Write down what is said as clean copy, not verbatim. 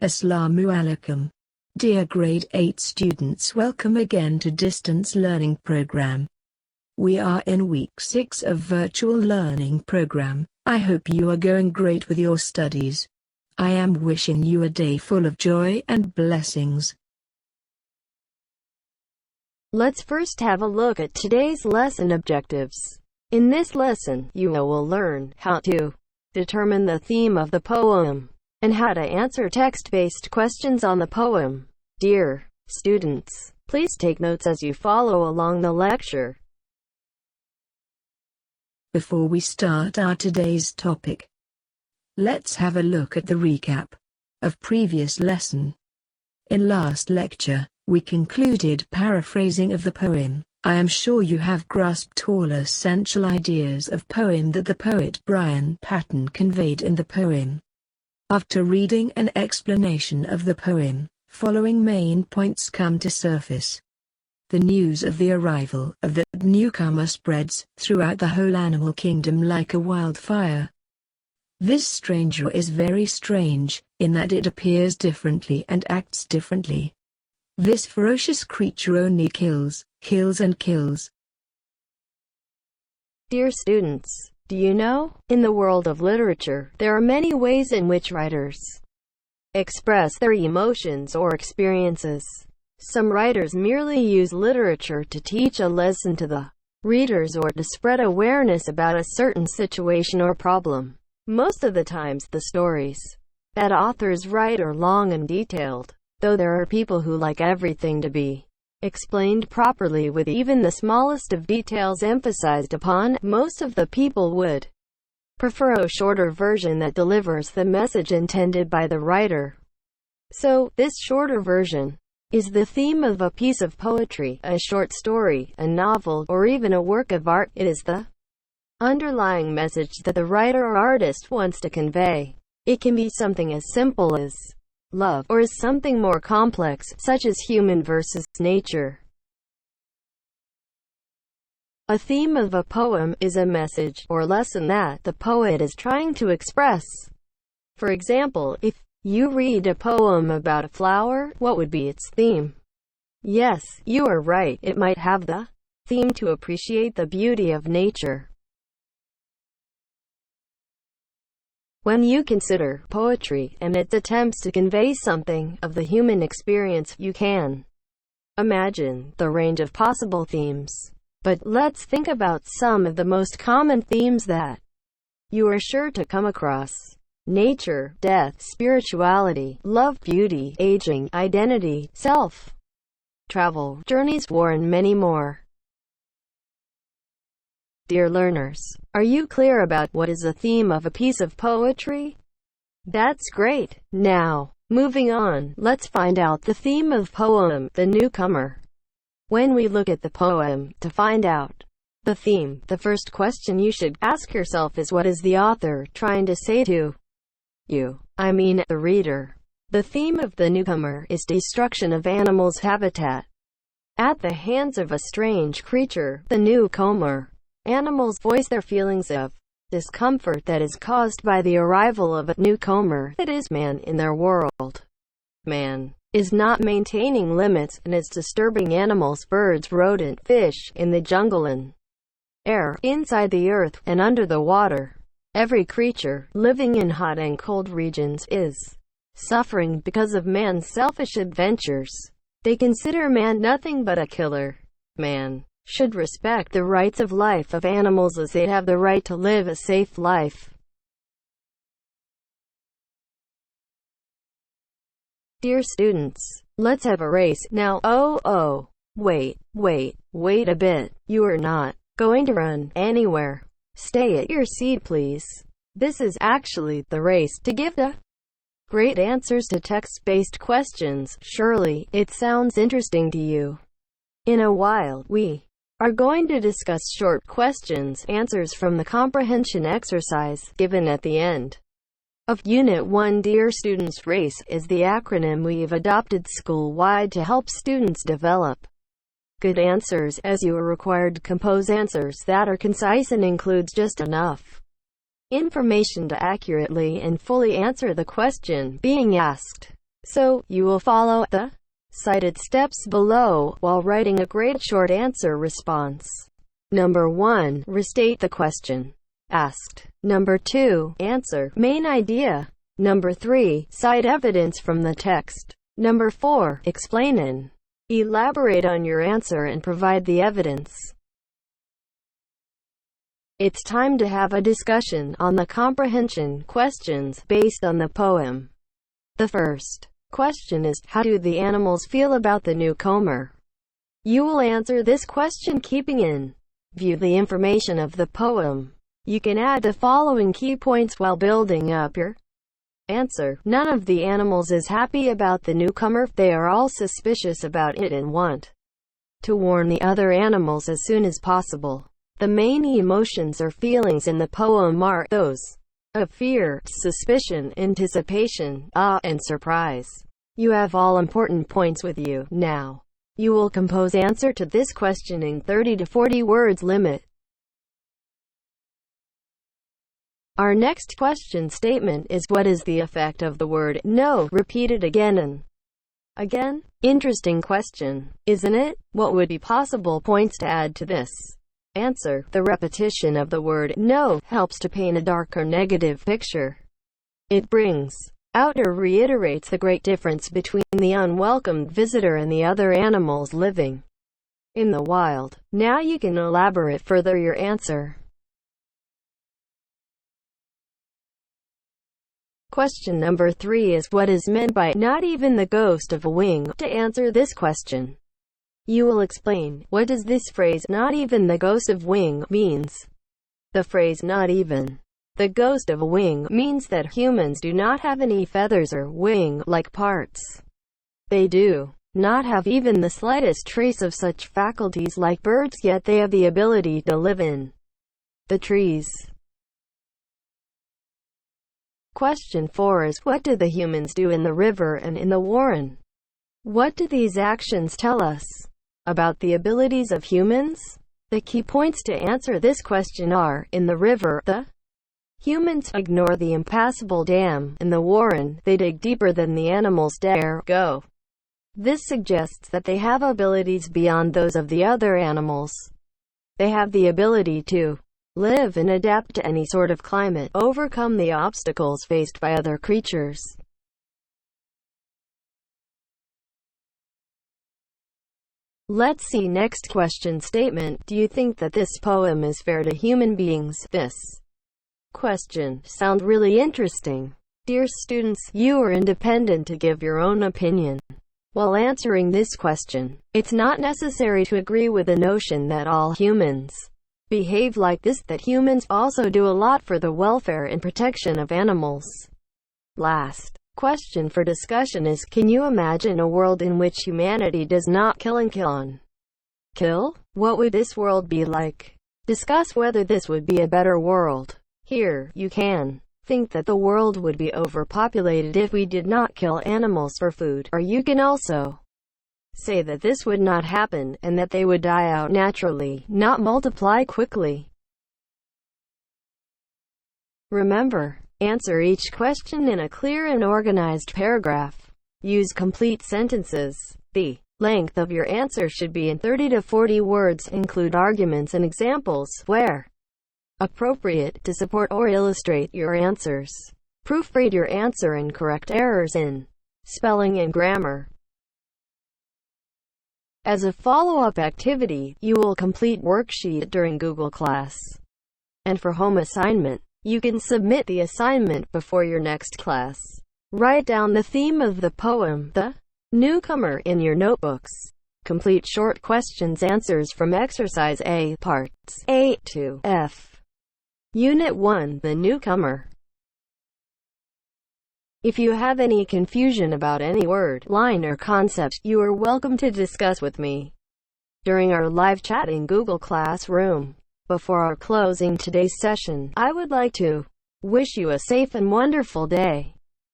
Assalamu alaikum. Dear grade 8 students, welcome again to distance learning program. We are in week 6 of virtual learning program. I hope you are going great with your studies. I am wishing you a day full of joy and blessings. Let's first have a look at today's lesson objectives. In this lesson, you will learn how to determine the theme of the poem and how to answer text-based questions on the poem. Dear students, please take notes as you follow along the lecture. Before we start our today's topic, let's have a look at the recap of previous lesson. In last lecture, we concluded paraphrasing of the poem. I am sure you have grasped all essential ideas of poem that the poet Brian Patten conveyed in the poem. After reading an explanation of the poem, following main points come to surface. The news of the arrival of the newcomer spreads throughout the whole animal kingdom like a wildfire. This stranger is very strange, in that it appears differently and acts differently. This ferocious creature only kills, and kills. Dear students, do you know, in the world of literature, there are many ways in which writers express their emotions or experiences. Some writers merely use literature to teach a lesson to the readers or to spread awareness about a certain situation or problem. Most of the times the stories that authors write are long and detailed, though there are people who like everything to be explained properly with even the smallest of details emphasized upon. Most of the people would prefer a shorter version that delivers the message intended by the writer. So, this shorter version is the theme of a piece of poetry, a short story, a novel, or even a work of art. It is the underlying message that the writer or artist wants to convey. It can be something as simple as love, or as something more complex, such as human versus nature. A theme of a poem is a message or lesson that the poet is trying to express. For example, if you read a poem about a flower, what would be its theme? Yes, you are right, it might have the theme to appreciate the beauty of nature. When you consider poetry and its attempts to convey something of the human experience, you can imagine the range of possible themes. But let's think about some of the most common themes that you are sure to come across: nature, death, spirituality, love, beauty, aging, identity, self, travel, journeys, war, and many more. Dear learners, are you clear about what is the theme of a piece of poetry? That's great. Now, moving on, let's find out the theme of poem, The Newcomer. When we look at the poem, to find out the theme, the first question you should ask yourself is, what is the author trying to say to you? I mean, the reader. The theme of The Newcomer is destruction of animals' habitat at the hands of a strange creature, the newcomer. Animals voice their feelings of discomfort that is caused by the arrival of a newcomer, that is, man, in their world. Man is not maintaining limits and is disturbing animals, birds, rodent, fish, in the jungle and air, inside the earth, and under the water. Every creature living in hot and cold regions is suffering because of man's selfish adventures. They consider man nothing but a killer. Man should respect the rights of life of animals as they have the right to live a safe life. Dear students, let's have a race now. Wait a bit. You are not going to run anywhere. Stay at your seat, please. This is actually the race to give the great answers to text-based questions. Surely, it sounds interesting to you. In a while, we are going to discuss short questions, answers from the comprehension exercise given at the end of Unit 1. Dear students, RACE is the acronym we've adopted school-wide to help students develop good answers, as you are required to compose answers that are concise and includes just enough information to accurately and fully answer the question being asked. So, you will follow the cited steps below while writing a great short answer response. Number 1. Restate the question asked. Number 2. Answer main idea. Number 3. Cite evidence from the text. Number 4. Explain and elaborate on your answer and provide the evidence. It's time to have a discussion on the comprehension questions based on the poem. The first question is, how do the animals feel about the newcomer? You will answer this question keeping in view the information of the poem. You can add the following key points while building up your answer. None of the animals is happy about the newcomer. They are all suspicious about it and want to warn the other animals as soon as possible. The main emotions or feelings in the poem are those of fear, suspicion, anticipation, awe, and surprise. You have all important points with you. Now, you will compose answer to this question in 30 to 40 words limit. Our next question statement is, what is the effect of the word no repeated again and again? Interesting question, isn't it? What would be possible points to add to this answer? The repetition of the word no helps to paint a dark or negative picture. It brings out or reiterates the great difference between the unwelcomed visitor and the other animals living in the wild. Now you can elaborate further your answer. Question number 3 is, what is meant by not even the ghost of a wing? To answer this question, you will explain, what does this phrase, not even the ghost of wing, means? The phrase, not even the ghost of a wing, means that humans do not have any feathers or wing-like parts. They do not have even the slightest trace of such faculties like birds, yet they have the ability to live in the trees. Question 4 is, what do the humans do in the river and in the warren? What do these actions tell us about the abilities of humans? The key points to answer this question are, in the river, the humans ignore the impassable dam. In the warren, they dig deeper than the animals dare go. This suggests that they have abilities beyond those of the other animals. They have the ability to live and adapt to any sort of climate, overcome the obstacles faced by other creatures. Let's see next question statement. Do you think that this poem is fair to human beings? This question sounds really interesting. Dear students, you are independent to give your own opinion while answering this question. It's not necessary to agree with the notion that all humans behave like this, that humans also do a lot for the welfare and protection of animals. Last question for discussion is, can you imagine a world in which humanity does not kill and kill on kill? What would this world be like? Discuss whether this would be a better world. Here, you can think that the world would be overpopulated if we did not kill animals for food, or you can also say that this would not happen, and that they would die out naturally, not multiply quickly. Remember, answer each question in a clear and organized paragraph. Use complete sentences. The length of your answer should be in 30 to 40 words. Include arguments and examples, where appropriate, to support or illustrate your answers. Proofread your answer and correct errors in spelling and grammar. As a follow-up activity, you will complete worksheet during Google Class. And for home assignment, you can submit the assignment before your next class. Write down the theme of the poem, The Newcomer, in your notebooks. Complete short questions answers from Exercise A, Parts A to F. Unit 1, The Newcomer. If you have any confusion about any word, line, or concept, you are welcome to discuss with me during our live chat in Google Classroom. Before our closing today's session, I would like to wish you a safe and wonderful day.